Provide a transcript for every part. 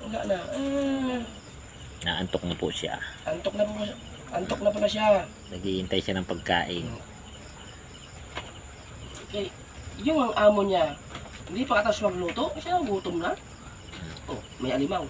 Wala na. Naantok na po siya. Antok na po. Antok na pala siya. Naghihintay siya ng pagkain. Okay. Yung ang amo niya, hindi pa katapos magluto, siya gutom na. Oh, may alimaw.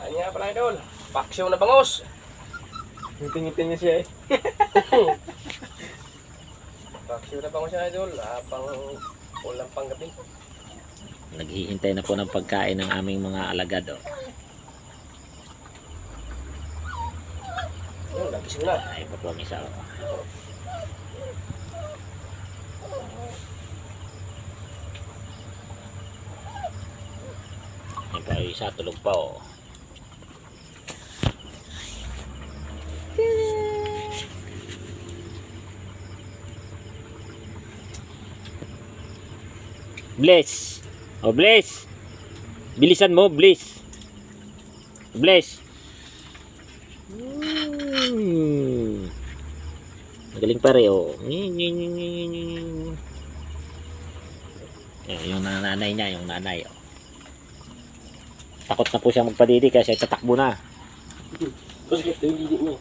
Ano nga pala idol? Paksyo na bangos. Ngiti-ngiti niya siya eh. Paksyo na bangos siya idol. Pang ulam pang gabi. Naghihintay na po ng pagkain ng aming mga alagad. Oh. Ayun, nagising na. Ay, patuwang isa. Oh. Ay pa, isa tulog pa oh. Bless. Oh, Bless. Bilisan mo, Bless. Bless. Magaling pare, oh. Yung nanay niya, yung nanay, oh. Takot na po siya magpadidi kasi tatakbo na. Tapos ito yung didi mo.